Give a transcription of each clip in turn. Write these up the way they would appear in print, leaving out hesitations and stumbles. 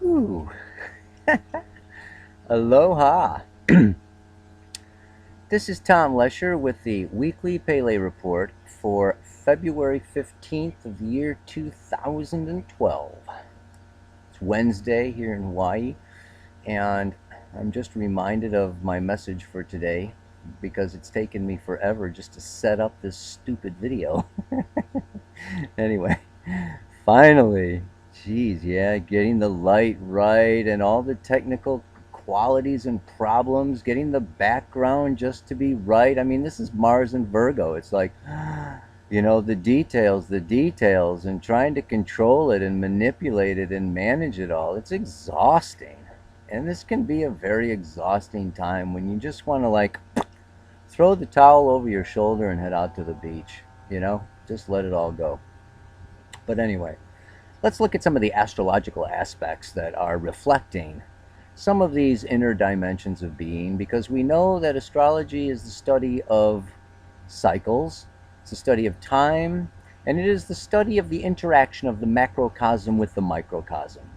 Ooh. Aloha. This is Tom Lesher with the weekly Pele report for February 15th of the year 2012. It's Wednesday here in Hawaii, and I'm just reminded of my message for today because it's taken me forever just to set up this stupid video. Anyway, finally, geez, yeah, getting the light right and all the technical qualities and problems, getting the background just to be right. I mean, this is Mars and Virgo. It's like, the details, and trying to control it and manipulate it and manage it all. It's exhausting. And this can be a very exhausting time when you just want to, like, throw the towel over your shoulder and head out to the beach. Just let it all go. But anyway, let's look at some of the astrological aspects that are reflecting some of these inner dimensions of being, because we know that astrology is the study of cycles, it's the study of time, and it is the study of the interaction of the macrocosm with the microcosm.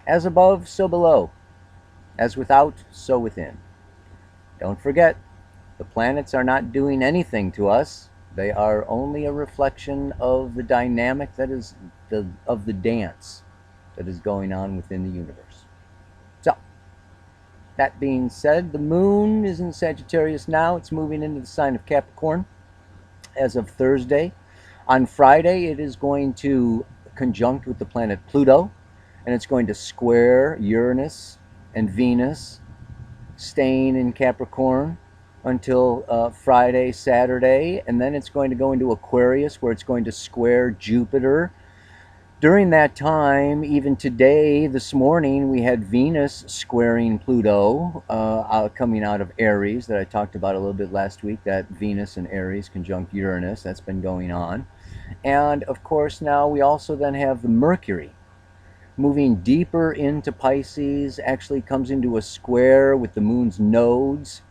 As above, so below. As without, so within. Don't forget, the planets are not doing anything to us. They are only a reflection of the dynamic that is of the dance that is going on within the universe. So, that being said, the moon is in Sagittarius now. It's moving into the sign of Capricorn as of Thursday. On Friday, it is going to conjunct with the planet Pluto, and it's going to square Uranus and Venus, staying in Capricorn until Friday, Saturday, and then it's going to go into Aquarius, where it's going to square Jupiter. During that time, even today, this morning, we had Venus squaring Pluto, coming out of Aries, that I talked about a little bit last week, that Venus and Aries conjunct Uranus. That's been going on. And of course, now we also then have the Mercury moving deeper into Pisces, actually comes into a square with the moon's nodes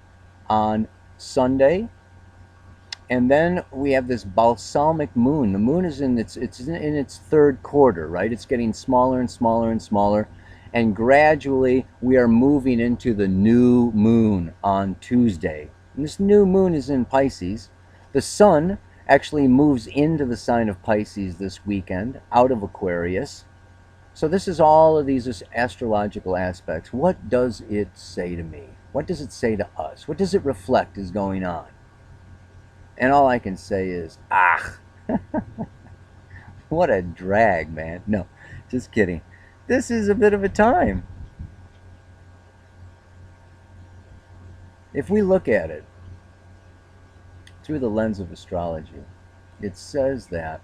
on Sunday. And then we have this balsamic moon. The moon is in its third quarter, right? It's getting smaller and smaller and smaller, and gradually we are moving into the new moon on Tuesday. And this new moon is in Pisces. The sun actually moves into the sign of Pisces this weekend, out of Aquarius. So this is all of these astrological aspects. What does it say to me? What does it say to us? What does it reflect is going on? And all I can say is, what a drag, man. No, just kidding. This is a bit of a time. If we look at it through the lens of astrology, it says that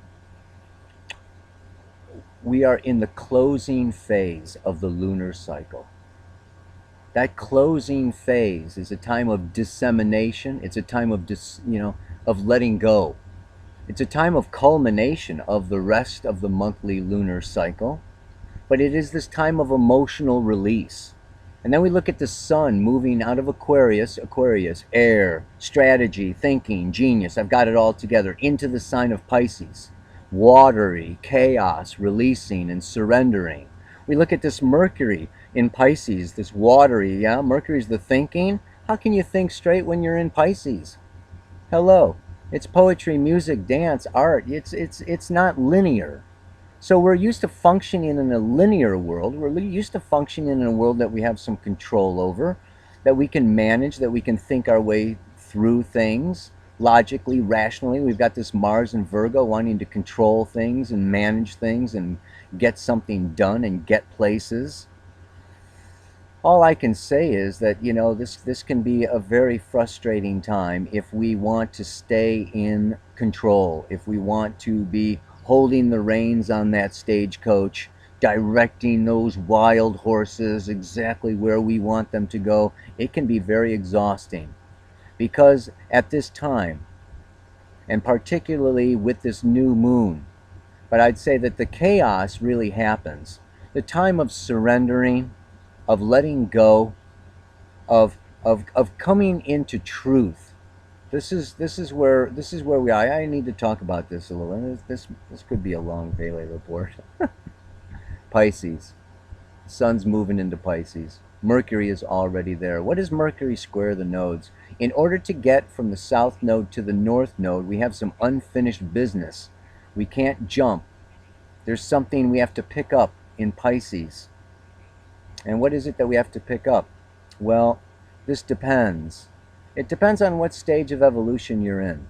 we are in the closing phase of the lunar cycle. That closing phase is a time of dissemination. It's a time of of letting go. It's a time of culmination of the rest of the monthly lunar cycle, but it is this time of emotional release. And then we look at the sun moving out of Aquarius, air, strategy, thinking, genius, I've got it all together, into the sign of Pisces, watery, chaos, releasing and surrendering. We look at this Mercury in Pisces, this watery, Mercury's the thinking. How can you think straight when you're in Pisces? Hello. It's poetry, music, dance, art. It's not linear. So we're used to functioning in a linear world. We're used to functioning in a world that we have some control over, that we can manage, that we can think our way through things logically, rationally. We've got this Mars and Virgo wanting to control things and manage things and get something done and get places. All I can say is that, this can be a very frustrating time if we want to stay in control, if we want to be holding the reins on that stagecoach, directing those wild horses exactly where we want them to go. It can be very exhausting, because at this time, and particularly with this new moon, but I'd say that the chaos really happens. The time of surrendering, of letting go, of coming into truth. This is where we are. I need to talk about this a little. This could be a long Pele report. Pisces. Sun's moving into Pisces. Mercury is already there. What does Mercury square the nodes? In order to get from the south node to the north node, we have some unfinished business. We can't jump. There's something we have to pick up in Pisces. And what is it that we have to pick up? Well, this depends. It depends on what stage of evolution you're in.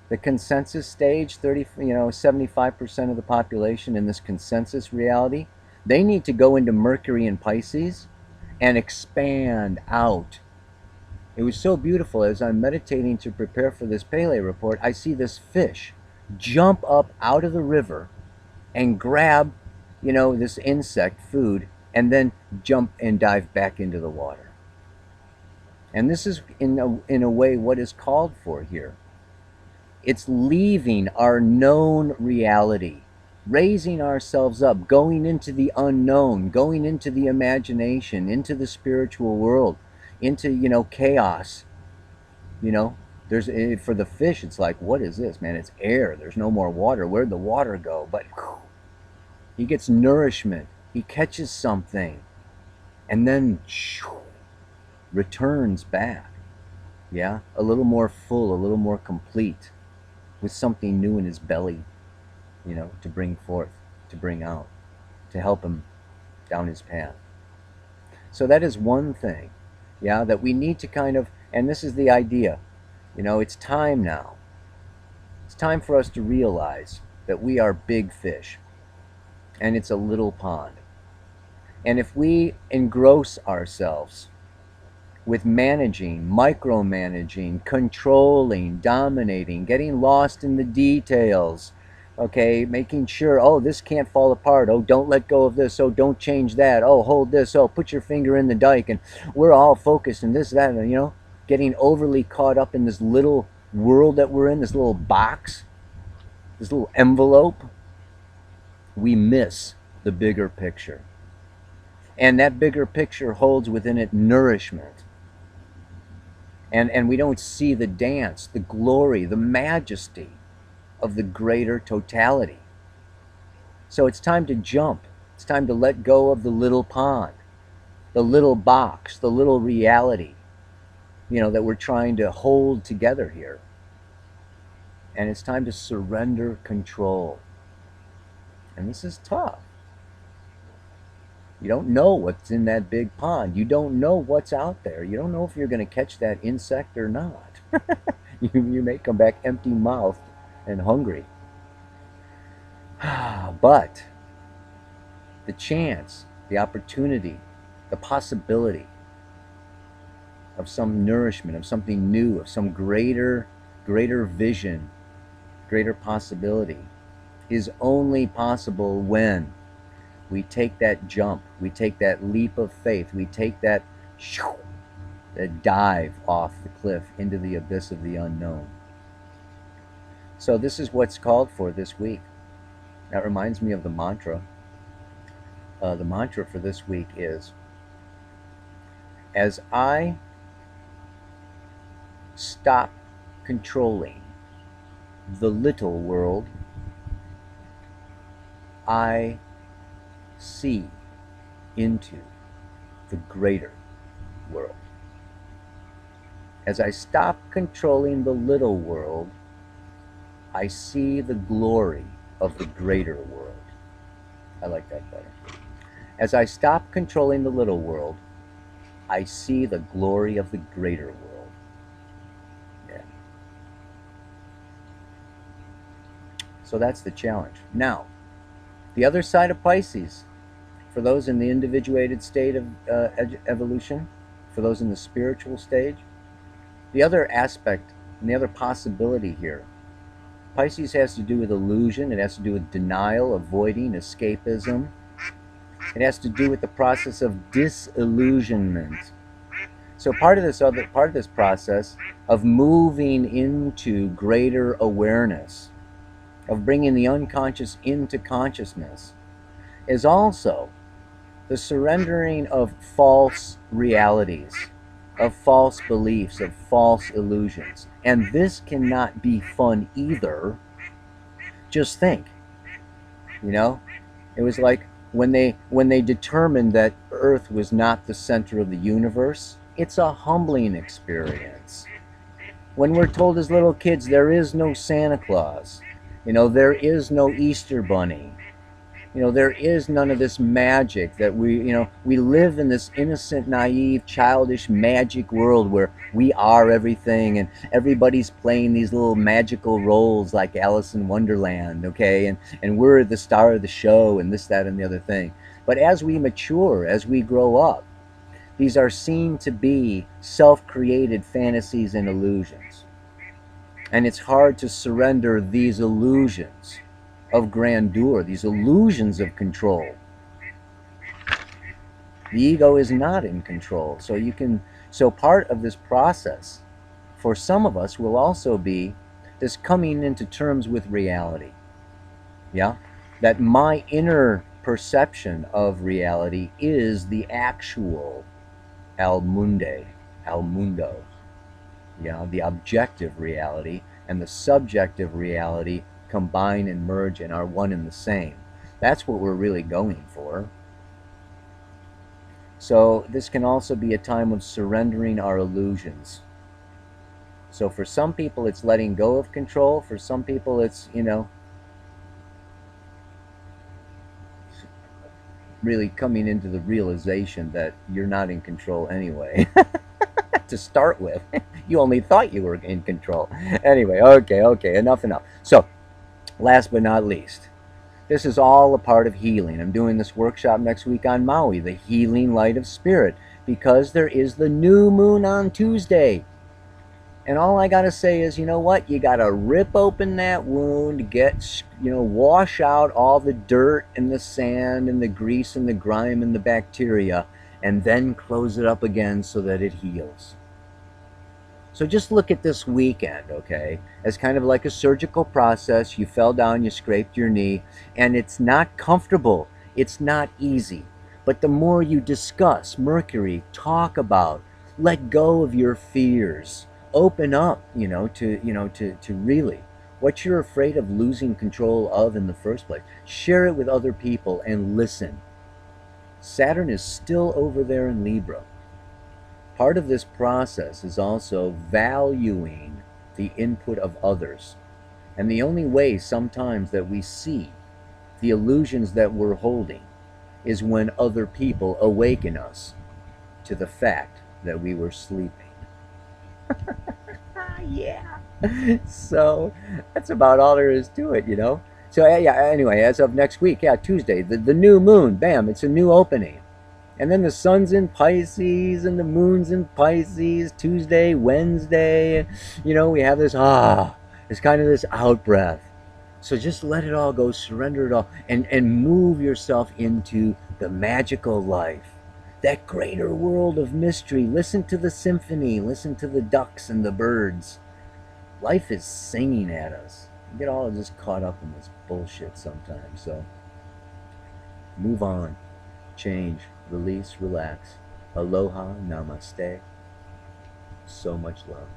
The consensus stage, 75% of the population in this consensus reality, they need to go into Mercury and Pisces and expand out. It was so beautiful. As I'm meditating to prepare for this Pele report, I see this fish jump up out of the river and grab, this insect food, and then jump and dive back into the water. And this is, in a way, what is called for here. It's leaving our known reality, raising ourselves up, going into the unknown, going into the imagination, into the spiritual world, into, chaos. There's, for the fish, it's like, what is this, man? It's air. There's no more water. Where'd the water go? But he gets nourishment. He catches something and then returns back. Yeah, a little more full, a little more complete, with something new in his belly, to bring forth, to bring out, to help him down his path. So that is one thing, that we need to kind of, and this is the idea, it's time now. It's time for us to realize that we are big fish, and it's a little pond. And if we engross ourselves with managing, micromanaging, controlling, dominating, getting lost in the details, okay, making sure, oh, this can't fall apart, oh, don't let go of this, oh, don't change that, oh, hold this, oh, put your finger in the dike, and we're all focused in this, that, and, getting overly caught up in this little world that we're in, this little box, this little envelope, we miss the bigger picture. And that bigger picture holds within it nourishment. And we don't see the dance, the glory, the majesty of the greater totality. So it's time to jump. It's time to let go of the little pond, the little box, the little reality, that we're trying to hold together here. And it's time to surrender control. And this is tough. You don't know what's in that big pond. You don't know what's out there. You don't know if you're going to catch that insect or not. You may come back empty-mouthed and hungry. But the chance, the opportunity, the possibility of some nourishment, of something new, of some greater vision, greater possibility is only possible when we take that jump, we take that leap of faith, we take that dive off the cliff into the abyss of the unknown. So this is what's called for this week. That reminds me of the mantra. The mantra for this week is, as I stop controlling the little world, I see into the greater world. As I stop controlling the little world, I see the glory of the greater world. I like that better. As I stop controlling the little world, I see the glory of the greater world. Yeah. So that's the challenge. Now, the other side of Pisces, for those in the individuated state of evolution, for those in the spiritual stage, the other aspect and the other possibility here, Pisces has to do with illusion. It has to do with denial, avoiding, escapism. It has to do with the process of disillusionment. So part of this process of moving into greater awareness, of bringing the unconscious into consciousness, is also the surrendering of false realities, of false beliefs, of false illusions. And this cannot be fun either. Just think, it was like when they determined that Earth was not the center of the universe. It's a humbling experience. When we're told as little kids there is no Santa Claus, there is no Easter Bunny, there is none of this magic that we live in this innocent, naive, childish, magic world where we are everything and everybody's playing these little magical roles like Alice in Wonderland, okay? And we're the star of the show and this, that, and the other thing. But as we mature, as we grow up, these are seen to be self-created fantasies and illusions. And it's hard to surrender these illusions of grandeur, these illusions of control. The ego is not in control. So part of this process for some of us will also be this coming into terms with reality. Yeah? That my inner perception of reality is the actual al mundo. Yeah, the objective reality and the subjective reality combine and merge and are one and the same. That's what we're really going for. So this can also be a time of surrendering our illusions. So for some people it's letting go of control. For some people it's, really coming into the realization that you're not in control anyway. To start with. You only thought you were in control. Anyway, okay, enough. So, last but not least, this is all a part of healing. I'm doing this workshop next week on Maui, the healing light of spirit, because there is the new moon on Tuesday. And all I gotta say is, you know what? You gotta rip open that wound, wash out all the dirt and the sand and the grease and the grime and the bacteria, and then close it up again so that it heals. So just look at this weekend, okay, as kind of like a surgical process. You fell down, you scraped your knee, and it's not comfortable. It's not easy. But the more you discuss, Mercury, talk about, let go of your fears, open up, to really what you're afraid of losing control of in the first place. Share it with other people and listen. Saturn is still over there in Libra. Part of this process is also valuing the input of others. And the only way sometimes that we see the illusions that we're holding is when other people awaken us to the fact that we were sleeping. Yeah. So that's about all there is to it, So yeah, anyway, as of next week, Tuesday, the new moon, bam, it's a new opening. And then the sun's in Pisces and the moon's in Pisces, Tuesday, Wednesday. We have this, it's kind of this out breath. So just let it all go, surrender it all, and move yourself into the magical life. That greater world of mystery. Listen to the symphony, listen to the ducks and the birds. Life is singing at us. You get all just caught up in this bullshit sometimes. So move on, change, release, relax. Aloha, namaste. So much love.